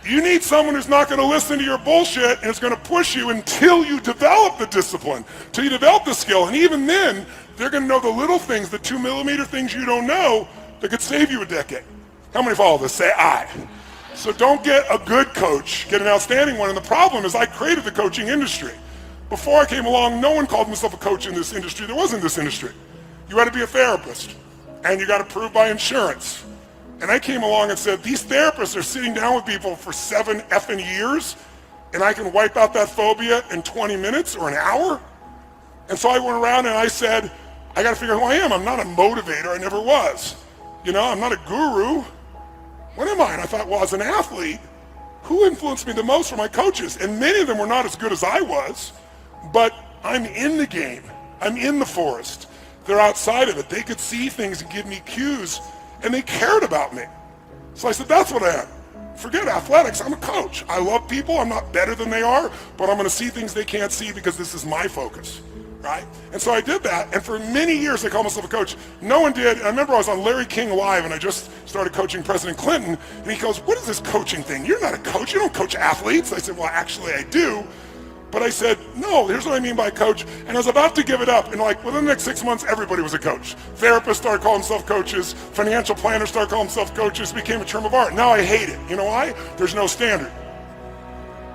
You need someone who's not going to listen to your bullshit and is going to push you until you develop the discipline, until you develop the skill. And even then, they're going to know the little things, the 2mm things you don't know that could save you a decade. How many follow this? Say I. So don't get a good coach, get an outstanding one. And the problem is I created the coaching industry. Before I came along, no one called himself a coach in this industry. There wasn't this industry. You had to be a therapist, and you got approved by insurance. And I came along and said, these therapists are sitting down with people for 7 effing years, and I can wipe out that phobia in 20 minutes or an hour? And so I went around and I said, I got to figure out who I am. I'm not a motivator. I never was. You know, I'm not a guru. What am I? And I thought, well, as an athlete, who influenced me the most were my coaches. And many of them were not as good as I was, but I'm in the game. I'm in the forest. They're outside of it. They could see things and give me cues, and they cared about me. So I said, that's what I am. Forget athletics, I'm a coach. I love people, I'm not better than they are, but I'm gonna see things they can't see because this is my focus, right? And so I did that, and for many years I called myself a coach. No one did. And I remember I was on Larry King Live, and I just started coaching President Clinton, and he goes, what is this coaching thing? You're not a coach, you don't coach athletes. I said, well, actually I do. But I said, no, here's what I mean by coach. And I was about to give it up. And like within the next 6 months, everybody was a coach. Therapists started calling themselves coaches. Financial planners started calling themselves coaches. It became a term of art. Now I hate it. You know why? There's no standard.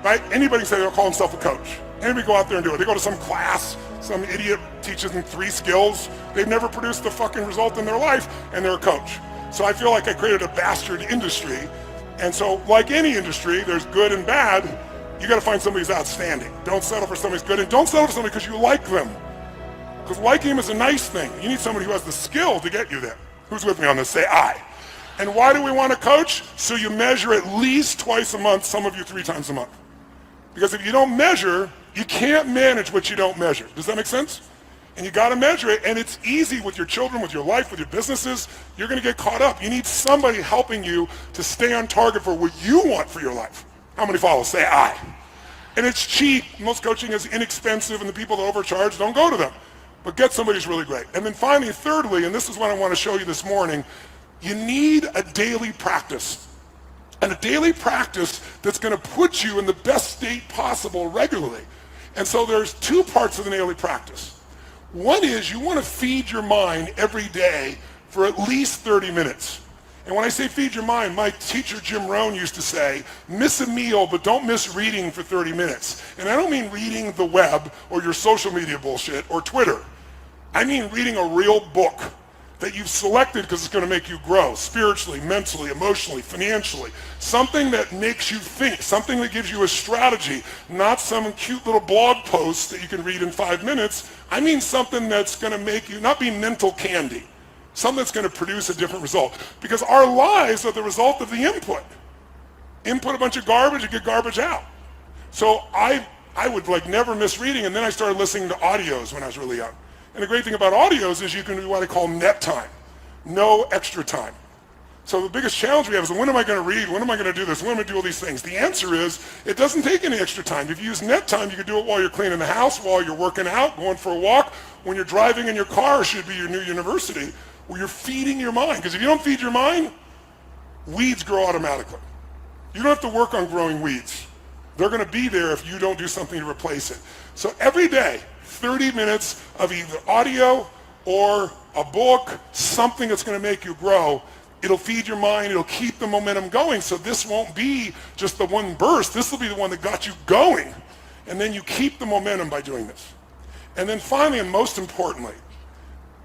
Right? Anybody can say they'll call themselves a coach. Anybody go out there and do it. They go to some class, some idiot teaches them 3 skills. They've never produced the fucking result in their life, and they're a coach. So I feel like I created a bastard industry. And so like any industry, there's good and bad. You got to find somebody who's outstanding. Don't settle for somebody who's good, and don't settle for somebody because you like them. Because liking them is a nice thing. You need somebody who has the skill to get you there. Who's with me on this? Say I. And why do we want a coach? So you measure at least twice a month, some of you 3 times a month. Because if you don't measure, you can't manage what you don't measure. Does that make sense? And you got to measure it, and it's easy with your children, with your life, with your businesses. You're going to get caught up. You need somebody helping you to stay on target for what you want for your life. How many follow? Say I. And it's cheap. Most coaching is inexpensive, and the people that overcharge, don't go to them. But get somebody who's really great. And then finally, thirdly, and this is what I want to show you this morning, you need a daily practice. And a daily practice that's going to put you in the best state possible regularly. And so there's 2 parts of the daily practice. One is you want to feed your mind every day for at least 30 minutes. And when I say feed your mind, my teacher Jim Rohn used to say, miss a meal, but don't miss reading for 30 minutes. And I don't mean reading the web or your social media bullshit or Twitter. I mean reading a real book that you've selected because it's going to make you grow spiritually, mentally, emotionally, financially. Something that makes you think, something that gives you a strategy, not some cute little blog post that you can read in 5 minutes. I mean something that's going to make you, not be mental candy. Something that's going to produce a different result. Because our lives are the result of the input. Input a bunch of garbage and get garbage out. So I would like never miss reading, and then I started listening to audios when I was really young. And the great thing about audios is you can do what I call net time. No extra time. So the biggest challenge we have is when am I going to read? When am I going to do this? When am I going to do all these things? The answer is it doesn't take any extra time. If you use net time, you can do it while you're cleaning the house, while you're working out, going for a walk. When you're driving in your car, should be your new university, where you're feeding your mind. Because if you don't feed your mind, weeds grow automatically. You don't have to work on growing weeds. They're going to be there if you don't do something to replace it. So every day, 30 minutes of either audio or a book, something that's going to make you grow. It'll feed your mind. It'll keep the momentum going. So this won't be just the one burst. This will be the one that got you going. And then you keep the momentum by doing this. And then finally, and most importantly,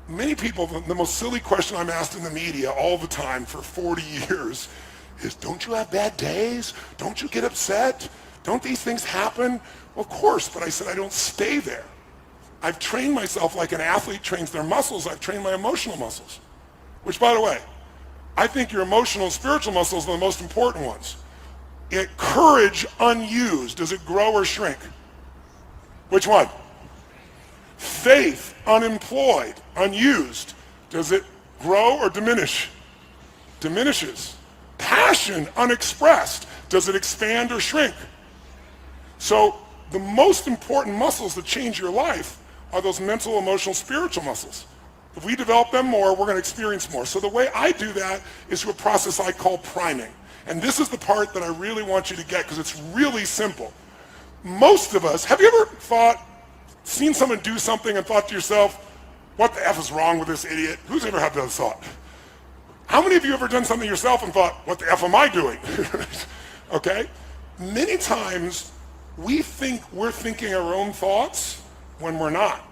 many people, the most silly question I'm asked in the media all the time for 40 years is, don't you have bad days? Don't you get upset? Don't these things happen? Well, of course, but I said I don't stay there. I've trained myself like an athlete trains their muscles. I've trained my emotional muscles, which, by the way, I think your emotional and spiritual muscles are the most important ones. Courage unused, does it grow or shrink? Which one? Faith unemployed, unused, does it grow or diminish? Diminishes. Passion unexpressed, does it expand or shrink? So the most important muscles that change your life are those mental, emotional, spiritual muscles. If we develop them more, we're going to experience more. So the way I do that is through a process I call priming. And this is the part that I really want you to get because it's really simple. Most of us, have you ever seen someone do something and thought to yourself, what the F is wrong with this idiot? Who's ever had that thought? How many of you ever done something yourself and thought, what the F am I doing? Okay? Many times we think we're thinking our own thoughts when we're not.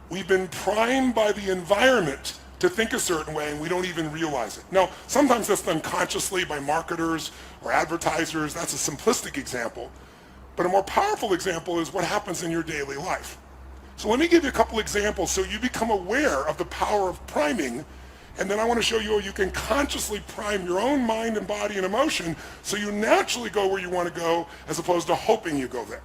We've been primed by the environment to think a certain way and we don't even realize it. Now, sometimes that's done consciously by marketers or advertisers. That's a simplistic example. But a more powerful example is what happens in your daily life. So let me give you a couple examples so you become aware of the power of priming, and then I want to show you how you can consciously prime your own mind and body and emotion so you naturally go where you want to go as opposed to hoping you go there.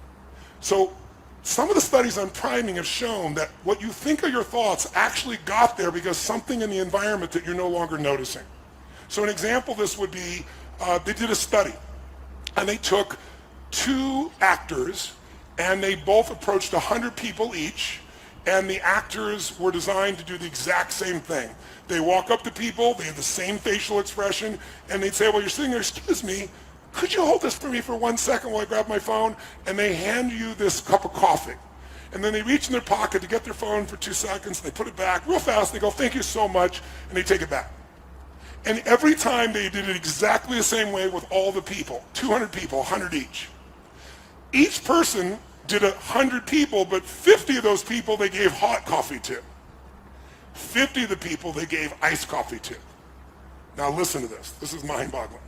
So some of the studies on priming have shown that what you think are your thoughts actually got there because something in the environment that you're no longer noticing. So an example of this would be, they did a study, and they took 2 actors, and they both approached 100 people each, and the actors were designed to do the exact same thing. They walk up to people, they have the same facial expression, and they'd say, well, you're sitting there, excuse me, could you hold this for me for 1 second while I grab my phone? And they hand you this cup of coffee. And then they reach in their pocket to get their phone for 2 seconds, they put it back real fast, they go, thank you so much, and they take it back. And every time they did it exactly the same way with all the people, 200 people, 100 each. Each person did 100 people, but 50 of those people they gave hot coffee to. 50 of the people they gave iced coffee to. Now listen to this. This is mind-boggling.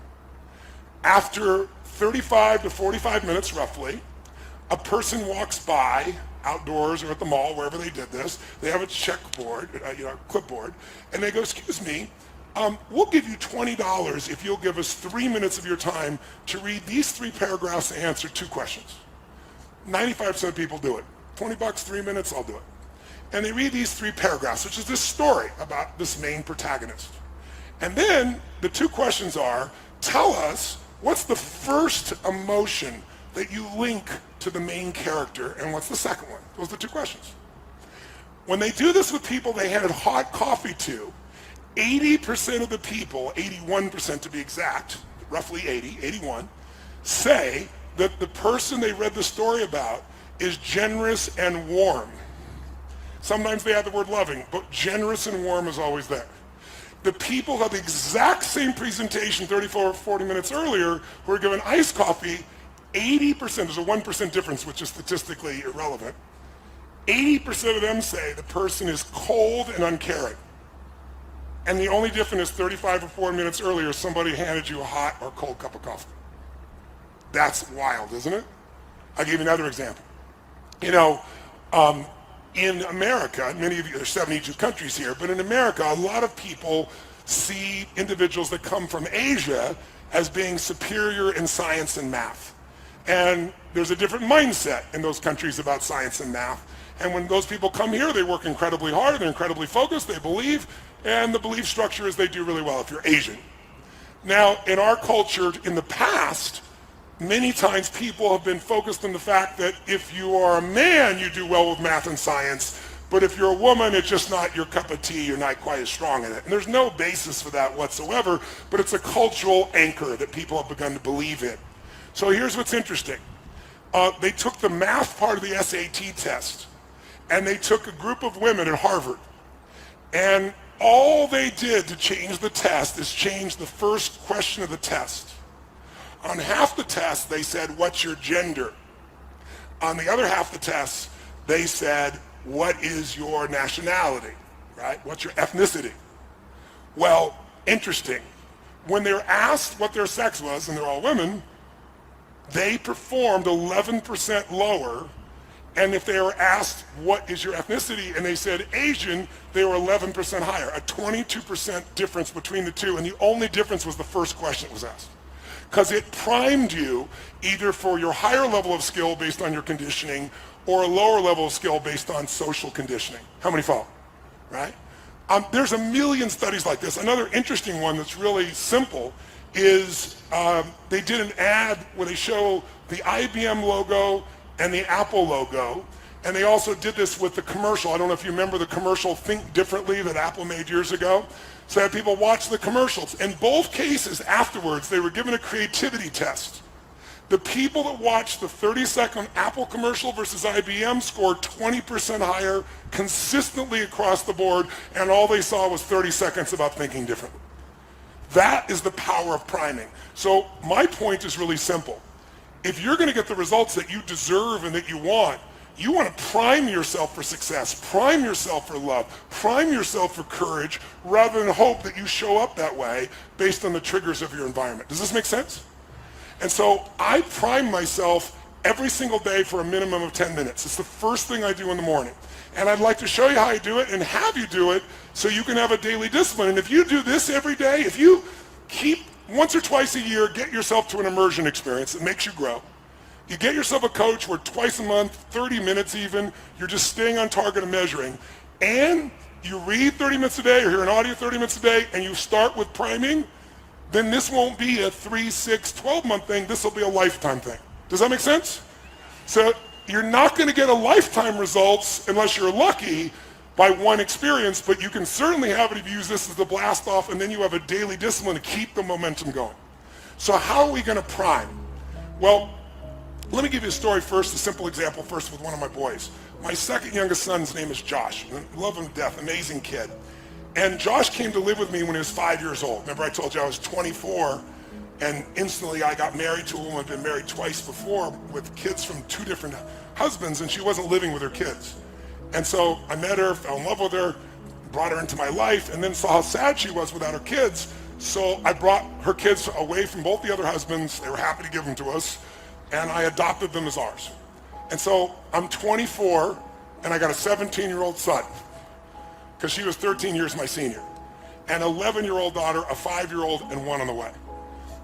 After 35 to 45 minutes roughly, a person walks by outdoors or at the mall, wherever they did this. They have a checkboard, clipboard, and they go, excuse me, we'll give you $20 if you'll give us 3 minutes of your time to read these 3 paragraphs and answer 2 questions. 95% of people do it. $20, 3 minutes, I'll do it. And they read these 3 paragraphs, which is this story about this main protagonist. And then the 2 questions are, tell us what's the first emotion that you link to the main character, and what's the second one? Those are the 2 questions. When they do this with people they handed hot coffee to, 80% of the people, 81% to be exact, roughly 81, say that the person they read the story about is generous and warm. Sometimes they add the word loving, but generous and warm is always there. The people who had the exact same presentation 34 or 40 minutes earlier who were given iced coffee, 80%, there's a 1% difference which is statistically irrelevant, 80% of them say the person is cold and uncaring. And the only difference is 35 or 40 minutes earlier somebody handed you a hot or cold cup of coffee. That's wild, isn't it? I'll give you another example. In America, many of you, there's 72 countries here, but in America, a lot of people see individuals that come from Asia as being superior in science and math. And there's a different mindset in those countries about science and math. And when those people come here, they work incredibly hard, they're incredibly focused, they believe, and the belief structure is they do really well if you're Asian. Now, in our culture, in the past, many times people have been focused on the fact that if you are a man, you do well with math and science, but if you're a woman, it's just not your cup of tea, you're not quite as strong in it. And there's no basis for that whatsoever, but it's a cultural anchor that people have begun to believe in. So here's what's interesting. They took the math part of the SAT test, and they took a group of women at Harvard, and all they did to change the test is change the first question of the test. On half the test, they said, what's your gender? On the other half the test, they said, what is your nationality, right? What's your ethnicity? Well, interesting. When they were asked what their sex was, and they're all women, they performed 11% lower. And if they were asked, what is your ethnicity? And they said Asian, they were 11% higher, a 22% difference between the two. And the only difference was the first question that was asked. Because it primed you either for your higher level of skill based on your conditioning or a lower level of skill based on social conditioning. How many follow? Right? There's a million studies like this. Another interesting one that's really simple is they did an ad where they show the IBM logo and the Apple logo, And they also did this with the commercial. I don't know if you remember the commercial Think Differently that Apple made years ago. So I had people watch the commercials. In both cases, afterwards, they were given a creativity test. The people that watched the 30-second Apple commercial versus IBM scored 20% higher consistently across the board, and all they saw was 30 seconds about thinking differently. That is the power of priming. So my point is really simple. If you're going to get the results that you deserve and that you want to prime yourself for success, prime yourself for love, prime yourself for courage, rather than hope that you show up that way based on the triggers of your environment. Does this make sense? And so I prime myself every single day for a minimum of 10 minutes. It's the first thing I do in the morning. And I'd like to show you how I do it and have you do it so you can have a daily discipline. And if you do this every day, if you keep once or twice a year, get yourself to an immersion experience that makes you grow. You get yourself a coach where twice a month, 30 minutes even, you're just staying on target and measuring. And you read 30 minutes a day or hear an audio 30 minutes a day and you start with priming, then this won't be a 3, 6, 12-month thing. This will be a lifetime thing. Does that make sense? So you're not going to get a lifetime results unless you're lucky by one experience, but you can certainly have it if you use this as the blast off, and then you have a daily discipline to keep the momentum going. So how are we going to prime? Well, let me give you a story first, a simple example first with one of my boys. My second youngest son's name is Josh. I love him to death, amazing kid. And Josh came to live with me when he was 5 years old. Remember I told you I was 24, and instantly I got married to a woman I'd been married twice before with kids from 2 different husbands, and she wasn't living with her kids. And so I met her, fell in love with her, brought her into my life, and then saw how sad she was without her kids. So I brought her kids away from both the other husbands. They were happy to give them to us, and I adopted them as ours. And so I'm 24, and I got a 17-year-old son, because she was 13 years my senior, an 11-year-old daughter, a 5-year-old, and one on the way.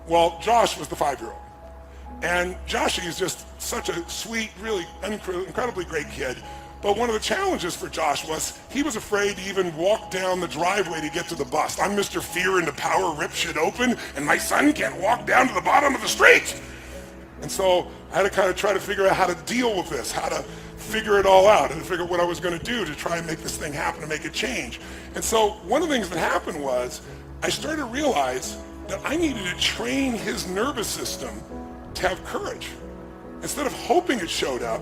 Well, Josh was the 5-year-old. And Joshie is just such a sweet, really incredibly great kid. But one of the challenges for Josh was he was afraid to even walk down the driveway to get to the bus. I'm Mr. Fear and the power rip shit open, and my son can't walk down to the bottom of the street. And so I had to kind of try to figure out how to deal with this, how to figure it all out, and figure out what I was going to do to try and make this thing happen, to make it change. And so one of the things that happened was I started to realize that I needed to train his nervous system to have courage. Instead of hoping it showed up,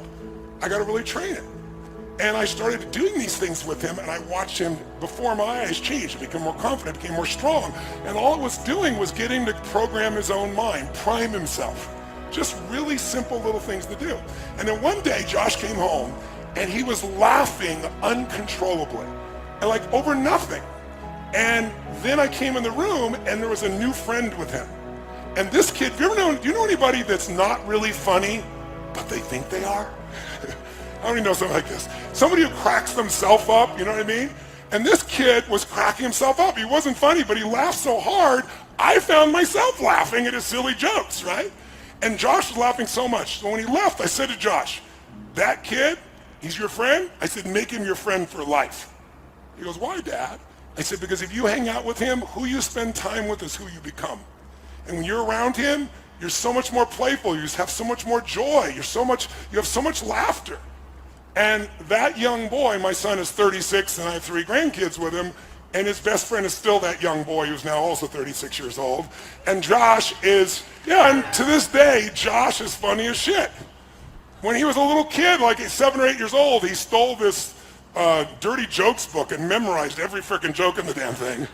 I got to really train it. And I started doing these things with him, and I watched him before my eyes change, become more confident, became more strong. And all it was doing was getting to program his own mind, prime himself. Just really simple little things to do. And then one day, Josh came home, and he was laughing uncontrollably, and like over nothing. And then I came in the room, and there was a new friend with him. And this kid, do you know anybody that's not really funny, but they think they are? I don't even know something like this. Somebody who cracks themselves up, you know what I mean? And this kid was cracking himself up. He wasn't funny, but he laughed so hard, I found myself laughing at his silly jokes, right? And Josh was laughing so much. So when he left, I said to Josh, that kid, he's your friend? I said, make him your friend for life. He goes, why, Dad? I said, because if you hang out with him, who you spend time with is who you become. And when you're around him, you're so much more playful. You just have so much more joy. You have so much laughter. And that young boy, my son is 36 and I have 3 grandkids with him, and his best friend is still that young boy who's now also 36 years old. And Josh is, and to this day, Josh is funny as shit. When he was a little kid, like 7 or 8 years old, he stole this dirty jokes book and memorized every freaking joke in the damn thing.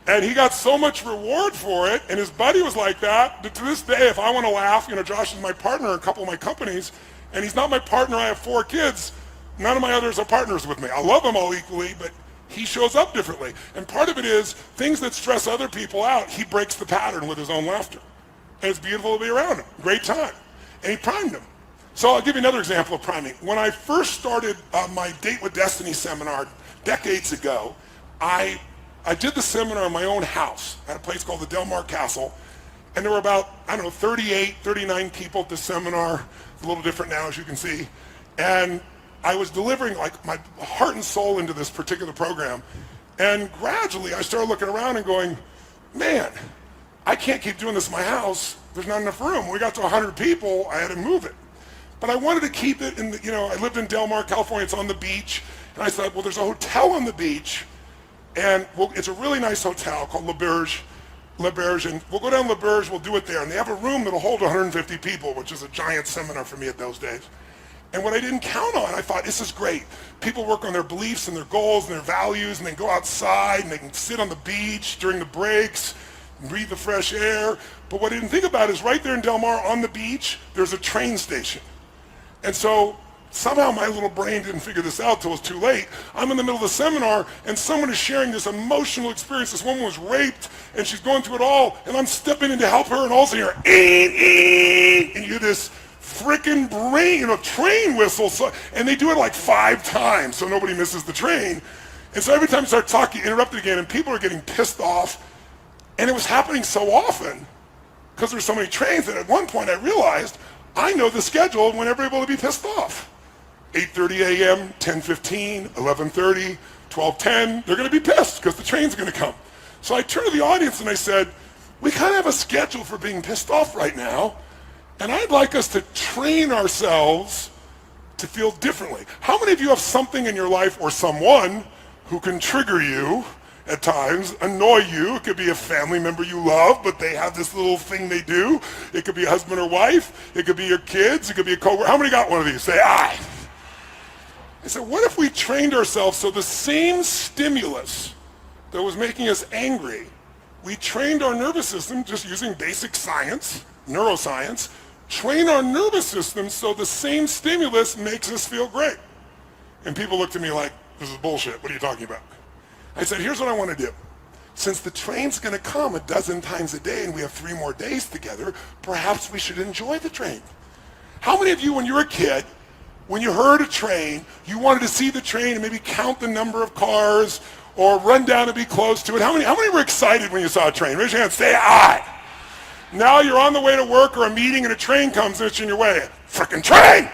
And he got so much reward for it, and his buddy was like that to this day, if I want to laugh, Josh is my partner in a couple of my companies, and he's not my partner. I have 4 kids. None of my others are partners with me. I love them all equally, but he shows up differently. And part of it is things that stress other people out, he breaks the pattern with his own laughter. And it's beautiful to be around him. Great time. And he primed him. So I'll give you another example of priming. When I first started my Date with Destiny seminar decades ago, I did the seminar in my own house at a place called the Del Mar Castle. And there were about, 38, 39 people at the seminar. It's a little different now, as you can see. And I was delivering like my heart and soul into this particular program. And gradually I started looking around and going, man, I can't keep doing this in my house. There's not enough room. When we got to 100 people, I had to move it. but I wanted to keep it in the, I lived in Del Mar, California, it's on the beach, and I thought, well, there's a hotel on the beach, and it's a really nice hotel called Le Berge, and we'll go down Le Berge, we'll do it there, and they have a room that'll hold 150 people, which is a giant seminar for me at those days. And what I didn't count on, I thought, this is great. People work on their beliefs and their goals and their values, and they go outside, and they can sit on the beach during the breaks, and breathe the fresh air. But what I didn't think about is right there in Del Mar on the beach, there's a train station. And so somehow my little brain didn't figure this out till it was too late. I'm in the middle of the seminar, and someone is sharing this emotional experience. This woman was raped, and she's going through it all, and I'm stepping in to help her, and all of a sudden you're, and you hear this frickin' train whistle, and they do it like 5 times so nobody misses the train. And so every time you start talking, you interrupt it again, and people are getting pissed off. And it was happening so often because there's so many trains that at one point I realized I know the schedule of when everybody will be pissed off. 8:30 a.m., 10:15, 11:30, 12:10, they're going to be pissed because the train's going to come. So I turned to the audience and I said, we kind of have a schedule for being pissed off right now, and I'd like us to train ourselves to feel differently. How many of you have something in your life or someone who can trigger you at times, annoy you? It could be a family member you love, but they have this little thing they do. It could be a husband or wife. It could be your kids. It could be a coworker. How many got one of these? Say, aye. I said, what if we trained ourselves so the same stimulus that was making us angry, we trained our nervous system just using basic science, neuroscience, train our nervous system so the same stimulus makes us feel great. And people looked at me like, this is bullshit. What are you talking about? I said, here's what I want to do. Since the train's going to come 12 times a day and we have 3 more days together, perhaps we should enjoy the train. How many of you, when you were a kid, when you heard a train, you wanted to see the train and maybe count the number of cars or run down and be close to it? How many were excited when you saw a train? Raise your hand, say aye. Now you're on the way to work or a meeting and a train comes and it's in your way. Frickin' train!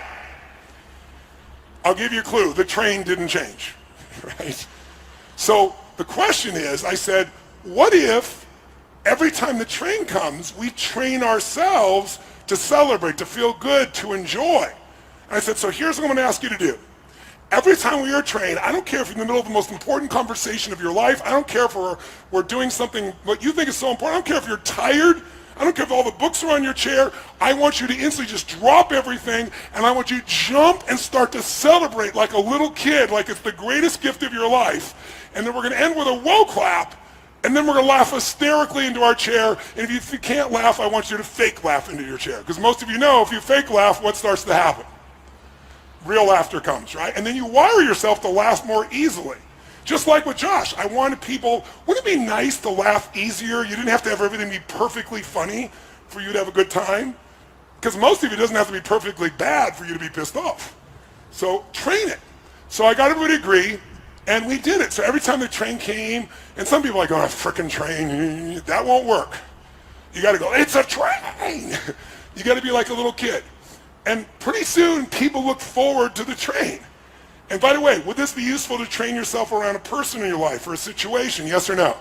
I'll give you a clue. The train didn't change, right? So the question is, I said, what if every time the train comes, we train ourselves to celebrate, to feel good, to enjoy? And I said, so here's what I'm going to ask you to do. Every time we are trained, I don't care if you're in the middle of the most important conversation of your life. I don't care if we're doing something what you think is so important. I don't care if you're tired. I don't care if all the books are on your chair. I want you to instantly just drop everything, and I want you to jump and start to celebrate like a little kid, like it's the greatest gift of your life. And then we're going to end with a whoa clap, and then we're going to laugh hysterically into our chair. And if you can't laugh, I want you to fake laugh into your chair. Because most of you know if you fake laugh, what starts to happen? Real laughter comes, right? And then you wire yourself to laugh more easily. Just like with Josh, I wanted people, wouldn't it be nice to laugh easier? You didn't have to have everything be perfectly funny for you to have a good time. Because most of it doesn't have to be perfectly bad for you to be pissed off. So train it. So I got everybody to agree, and we did it. So every time the train came, and some people are like, oh, a frickin' train, that won't work. You gotta go, it's a train. You gotta be like a little kid. And pretty soon, people look forward to the train. And by the way, would this be useful to train yourself around a person in your life or a situation, yes or no?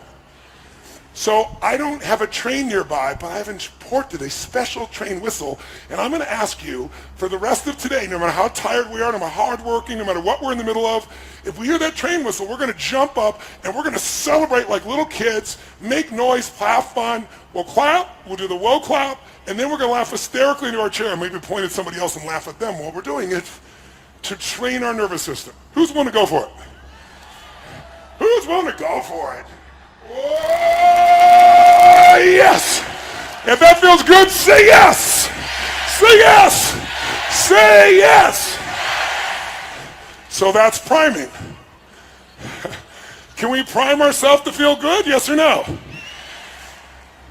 So I don't have a train nearby, but I've imported a special train whistle, and I'm going to ask you for the rest of today, no matter how tired we are, no matter how hardworking, no matter what we're in the middle of, if we hear that train whistle, we're going to jump up and we're going to celebrate like little kids, make noise, have fun. We'll clap, we'll do the whoa clap, and then we're going to laugh hysterically into our chair and maybe point at somebody else and laugh at them while we're doing it to train our nervous system. Who's willing to go for it? Who's willing to go for it? Oh, yes! If that feels good, say yes! Say yes! Say yes! So that's priming. Can we prime ourselves to feel good, yes or no?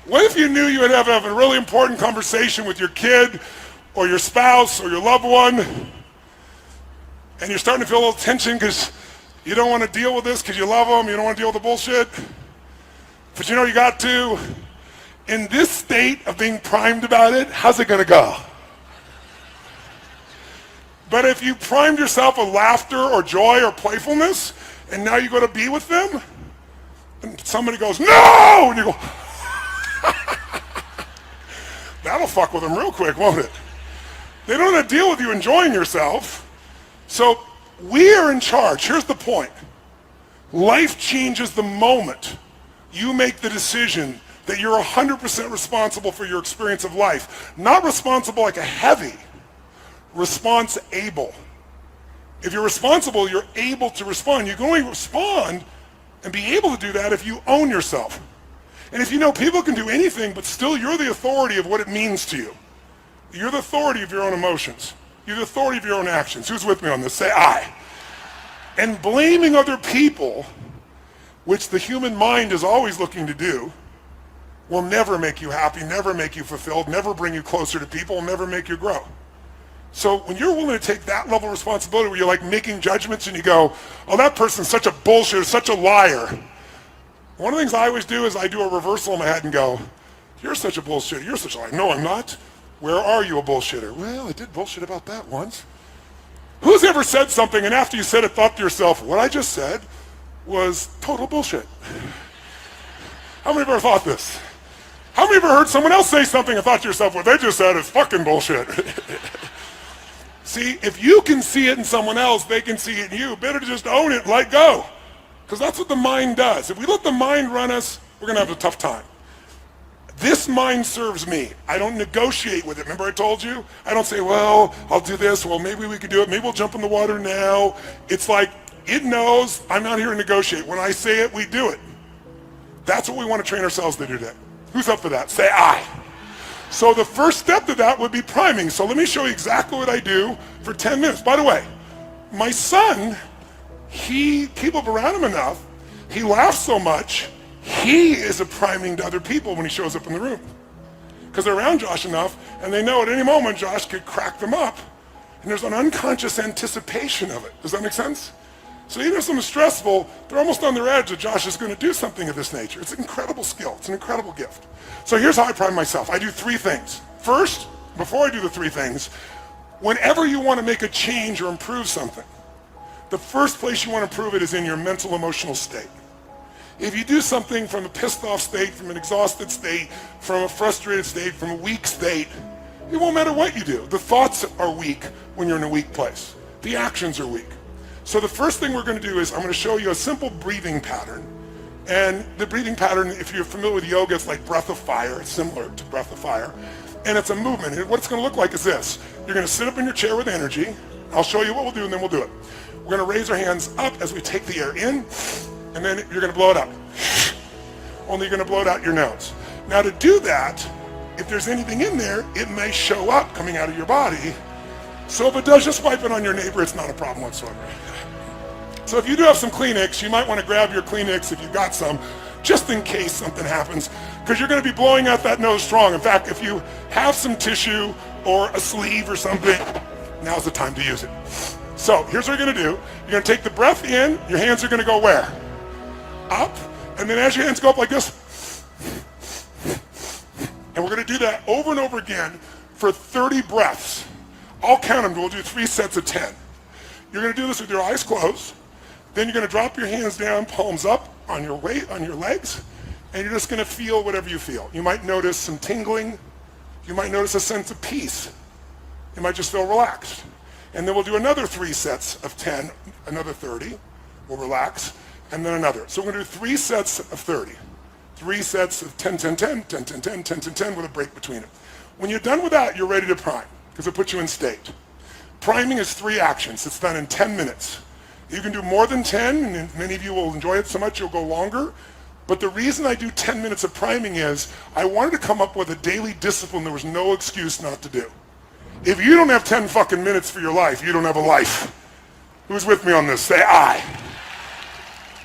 What if you knew you would have a really important conversation with your kid or your spouse or your loved one, and you're starting to feel a little tension because you don't want to deal with this because you love them, you don't want to deal with the bullshit, but you know you got to. In this state of being primed about it, how's it going to go? But if you primed yourself with laughter or joy or playfulness, and now you go to be with them, and somebody goes, no! And you go, that'll fuck with them real quick, won't it? They don't want to deal with you enjoying yourself. So we are in charge. Here's the point. Life changes the moment you make the decision that you're 100% responsible for your experience of life. Not responsible like a heavy, response-able. If you're responsible, you're able to respond. You can only respond and be able to do that if you own yourself. And if you know people can do anything, but still you're the authority of what it means to you. You're the authority of your own emotions. You're the authority of your own actions. Who's with me on this? Say I. And blaming other people, which the human mind is always looking to do, will never make you happy, never make you fulfilled, never bring you closer to people, never make you grow. So when you're willing to take that level of responsibility where you're like making judgments and you go, oh, that person's such a bullshitter, such a liar. One of the things I always do is I do a reversal in my head and go, you're such a bullshitter, you're such a liar. No, I'm not. Where are you a bullshitter? Well, I did bullshit about that once. Who's ever said something and after you said it thought to yourself, what I just said was total bullshit? How many of you ever thought this? How many of you ever heard someone else say something and thought to yourself, what they just said is fucking bullshit? See, if you can see it in someone else, they can see it in you. Better to just own it and let go. Because that's what the mind does. If we let the mind run us, we're going to have a tough time. This mind serves me. I don't negotiate with it. Remember I told you? I don't say, well, I'll do this. Well, maybe we could do it. Maybe we'll jump in the water now. It's like, it knows I'm not here to negotiate. When I say it, we do it. That's what we want to train ourselves to do today. Who's up for that? Say I. So the first step to that would be priming. So let me show you exactly what I do for 10 minutes. By the way, my son, people have around him enough, he laughs so much, he is a priming to other people when he shows up in the room. Because they're around Josh enough, and they know at any moment Josh could crack them up. And there's an unconscious anticipation of it. Does that make sense? So even if something's stressful, they're almost on their edge that Josh is going to do something of this nature. It's an incredible skill. It's an incredible gift. So here's how I prime myself. I do 3 things. First, before I do the 3 things, whenever you want to make a change or improve something, the first place you want to improve it is in your mental, emotional state. If you do something from a pissed off state, from an exhausted state, from a frustrated state, from a weak state, it won't matter what you do. The thoughts are weak when you're in a weak place. The actions are weak. So the first thing we're going to do is I'm going to show you a simple breathing pattern. And the breathing pattern, if you're familiar with yoga, it's like breath of fire. It's similar to breath of fire. And it's a movement. And what it's going to look like is this. You're going to sit up in your chair with energy. I'll show you what we'll do, and then we'll do it. We're going to raise our hands up as we take the air in, and then you're going to blow it up. Only you're going to blow it out your nose. Now to do that, if there's anything in there, it may show up coming out of your body. So if it does, just wipe it on your neighbor. It's not a problem whatsoever. So if you do have some Kleenex, you might want to grab your Kleenex if you've got some, just in case something happens, because you're going to be blowing out that nose strong. In fact, if you have some tissue or a sleeve or something, now's the time to use it. So here's what you're going to do. You're going to take the breath in. Your hands are going to go where? Up. And then as your hands go up like this, and we're going to do that over and over again for 30 breaths. I'll count them. We'll do 3 sets of 10. You're going to do this with your eyes closed. Then you're going to drop your hands down, palms up on your weight, on your legs, and you're just going to feel whatever you feel. You might notice some tingling. You might notice a sense of peace. You might just feel relaxed. And then we'll do another 3 sets of 10, another 30. We'll relax, and then another. So we're going to do 3 sets of 30. 3 sets of 10, 10, 10, 10, 10, 10, 10, 10, 10 with a break between them. When you're done with that, you're ready to prime, because it puts you in state. Priming is 3 actions. It's done in 10 minutes. You can do more than 10, and many of you will enjoy it so much you'll go longer. But the reason I do 10 minutes of priming is I wanted to come up with a daily discipline there was no excuse not to do. If you don't have 10 fucking minutes for your life, you don't have a life. Who's with me on this? Say I.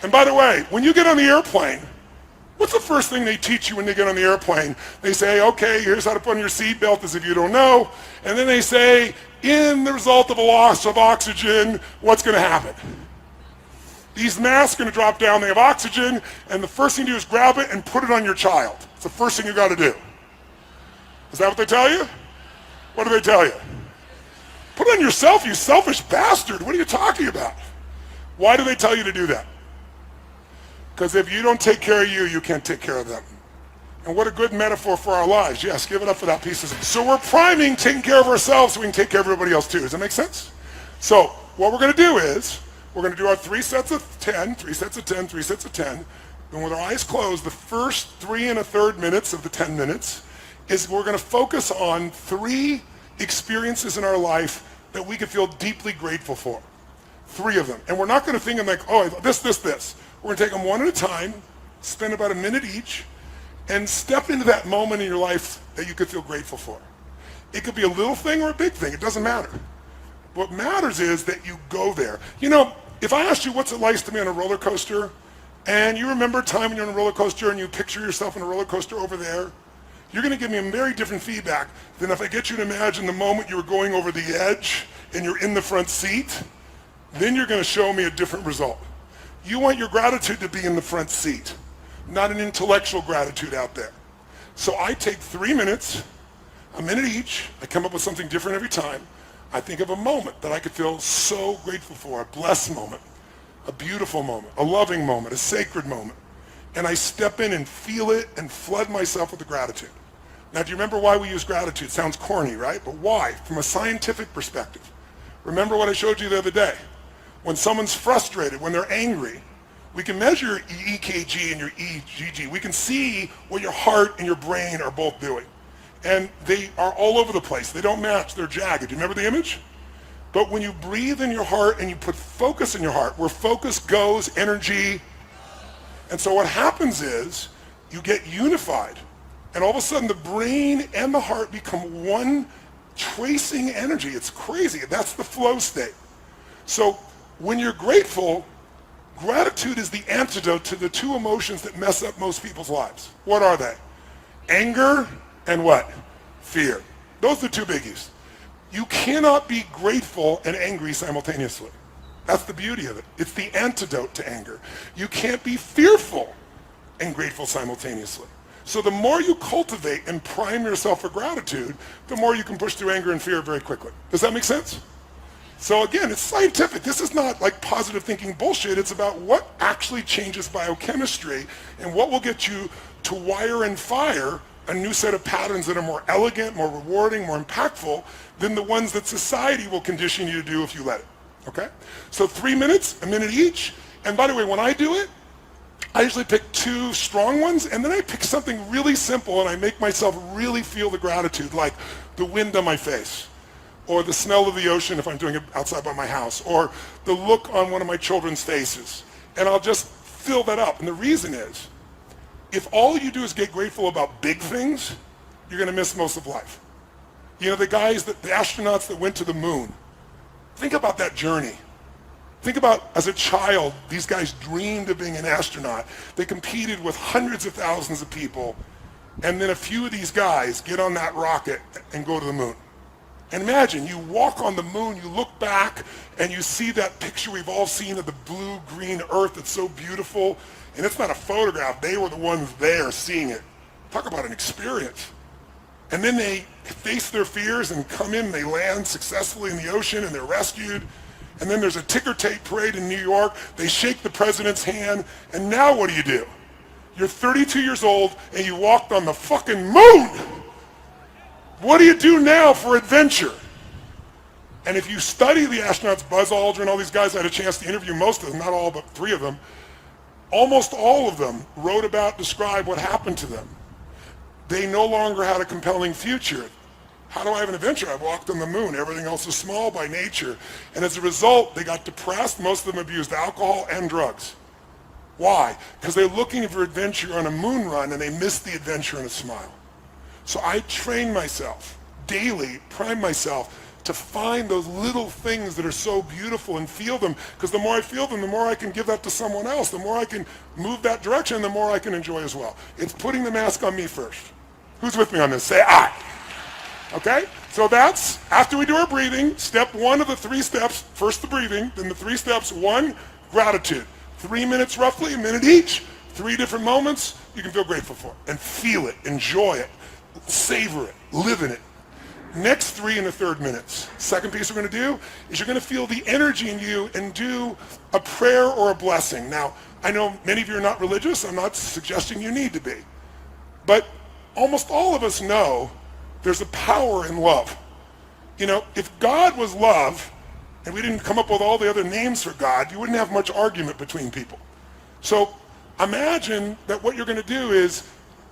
And by the way, when you get on the airplane, what's the first thing they teach you when they get on the airplane? They say, okay, here's how to put on your seatbelt, as if you don't know. And then they say, in the result of a loss of oxygen, what's going to happen? These masks are going to drop down, they have oxygen, and the first thing you do is grab it and put it on your child. It's the first thing you got to do. Is that what they tell you? What do they tell you? Put it on yourself, you selfish bastard. What are you talking about? Why do they tell you to do that? Because if you don't take care of you, you can't take care of them. And what a good metaphor for our lives. Yes, give it up for that piece. So we're priming, taking care of ourselves so we can take care of everybody else too. Does that make sense? So what we're going to do is, we're going to do our 3 sets of 10, 3 sets of 10, 3 sets of 10. And with our eyes closed, the first 3 1/3 minutes of the 10 minutes is we're going to focus on 3 experiences in our life that we can feel deeply grateful for. 3 of them. And we're not going to think of like, oh, this. We're going to take them one at a time, spend about a minute each, and step into that moment in your life that you could feel grateful for. It could be a little thing or a big thing. It doesn't matter. What matters is that you go there. You know, if I asked you what's it like to be on a roller coaster, and you remember a time when you're on a roller coaster and you picture yourself on a roller coaster over there, you're going to give me a very different feedback than if I get you to imagine the moment you were going over the edge and you're in the front seat. Then you're going to show me a different result. You want your gratitude to be in the front seat, not an intellectual gratitude out there. So I take 3 minutes, a minute each. I come up with something different every time. I think of a moment that I could feel so grateful for, a blessed moment, a beautiful moment, a loving moment, a sacred moment. And I step in and feel it and flood myself with the gratitude. Now, do you remember why we use gratitude? Sounds corny, right? But why? From a scientific perspective. Remember what I showed you the other day. When someone's frustrated, when they're angry, we can measure your EKG and your EGG. We can see what your heart and your brain are both doing. And they are all over the place. They don't match. They're jagged. Do you remember the image? But when you breathe in your heart and you put focus in your heart, where focus goes, energy. And so what happens is you get unified. And all of a sudden the brain and the heart become one tracing energy. It's crazy. That's the flow state. So when you're grateful, gratitude is the antidote to the 2 emotions that mess up most people's lives. What are they? Anger and what? Fear. Those are the 2 biggies. You cannot be grateful and angry simultaneously. That's the beauty of it. It's the antidote to anger. You can't be fearful and grateful simultaneously. So the more you cultivate and prime yourself for gratitude, the more you can push through anger and fear very quickly. Does that make sense? So again, it's scientific. This is not like positive thinking bullshit. It's about what actually changes biochemistry and what will get you to wire and fire a new set of patterns that are more elegant, more rewarding, more impactful than the ones that society will condition you to do if you let it. Okay? So 3 minutes, a minute each. And by the way, when I do it, I usually pick 2 strong ones, and then I pick something really simple, and I make myself really feel the gratitude, like the wind on my face, or the smell of the ocean if I'm doing it outside by my house, or the look on one of my children's faces. And I'll just fill that up. And the reason is, if all you do is get grateful about big things, you're going to miss most of life. You know, the astronauts that went to the moon, think about that journey. Think about, as a child, these guys dreamed of being an astronaut. They competed with hundreds of thousands of people, and then a few of these guys get on that rocket and go to the moon. And imagine, you walk on the moon, you look back, and you see that picture we've all seen of the blue-green Earth that's so beautiful, and it's not a photograph. They were the ones there seeing it. Talk about an experience. And then they face their fears and come in, and they land successfully in the ocean, and they're rescued. And then there's a ticker tape parade in New York. They shake the president's hand, and now what do? You're 32 years old, and you walked on the fucking moon. What do you do now for adventure? And if you study the astronauts, Buzz Aldrin, all these guys, I had a chance to interview most of them, not all, but 3 of them. Almost all of them wrote about, described what happened to them. They no longer had a compelling future. How do I have an adventure? I walked on the moon. Everything else is small by nature. And as a result, they got depressed. Most of them abused alcohol and drugs. Why? Because they're looking for adventure on a moon run, and they missed the adventure in a smile. So I train myself daily, prime myself to find those little things that are so beautiful and feel them. Because the more I feel them, the more I can give that to someone else. The more I can move that direction, the more I can enjoy as well. It's putting the mask on me first. Who's with me on this? Say aye. Okay? So that's, after we do our breathing, step 1 of the 3 steps, first the breathing, then the 3 steps. 1, gratitude. 3 minutes roughly, a minute each, 3 different moments you can feel grateful for. And feel it, enjoy it, savor it, live in it. Next 3 1/3 minutes. Second piece we're going to do is you're going to feel the energy in you and do a prayer or a blessing. Now, I know many of you are not religious. I'm not suggesting you need to be. But almost all of us know there's a power in love. You know, if God was love, and we didn't come up with all the other names for God, you wouldn't have much argument between people. So imagine that what you're going to do is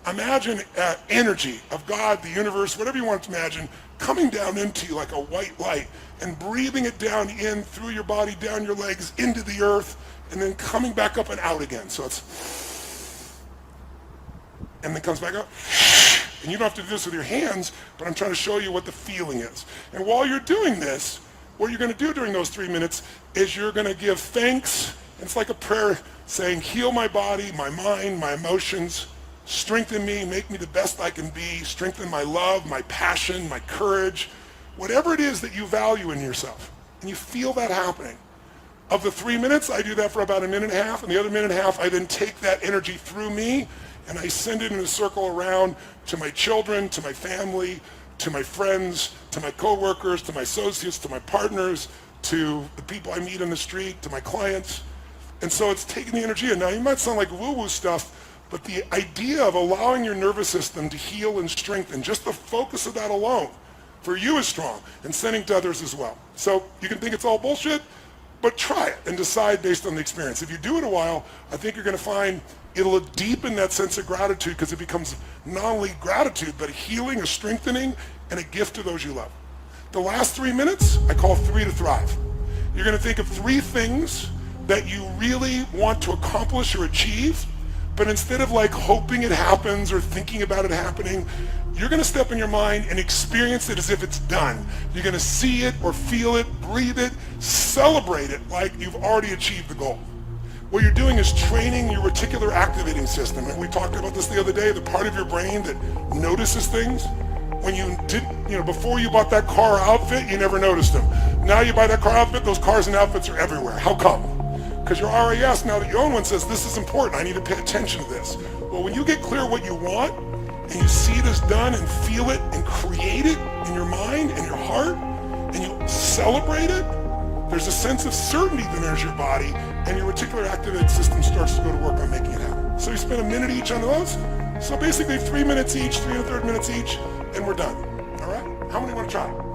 imagine energy of God, the universe, whatever you want to imagine, coming down into you like a white light and breathing it down in through your body, down your legs, into the earth, and then coming back up and out again. So it's, and then comes back up. And you don't have to do this with your hands, but I'm trying to show you what the feeling is. And while you're doing this, what you're going to do during those 3 minutes is you're going to give thanks. It's like a prayer saying, heal my body, my mind, my emotions, strengthen me, make me the best I can be, strengthen my love, my passion, my courage, whatever it is that you value in yourself. And you feel that happening. Of the 3 minutes, I do that for about a minute and a half, and the other minute and a half, I then take that energy through me, and I send it in a circle around to my children, to my family, to my friends, to my coworkers, to my associates, to my partners, to the people I meet on the street, to my clients. And so it's taking the energy in. Now, you might sound like woo-woo stuff, but the idea of allowing your nervous system to heal and strengthen, just the focus of that alone, for you is strong, and sending to others as well. So you can think it's all bullshit, but try it and decide based on the experience. If you do it a while, I think you're going to find it'll deepen that sense of gratitude, because it becomes not only gratitude, but a healing, a strengthening, and a gift to those you love. The last 3 minutes, I call 3 to thrive. You're going to think of 3 things that you really want to accomplish or achieve, but instead of like hoping it happens or thinking about it happening, you're going to step in your mind and experience it as if it's done. You're going to see it or feel it, breathe it, celebrate it like you've already achieved the goal. What you're doing is training your reticular activating system. And we talked about this the other day, the part of your brain that notices things. When you did, before you bought that car outfit, you never noticed them. Now you buy that car outfit, those cars and outfits are everywhere. How come? Because your RAS, now that you own one, says this is important. I need to pay attention to this. Well, when you get clear what you want, and you see it as done and feel it and create it in your mind and your heart, and you celebrate it, there's a sense of certainty that enters your body, and your reticular activating system starts to go to work on making it happen. So you spend a minute each on those. So basically 3 minutes each, 3 1/3 minutes each, and we're done. All right? How many want to try?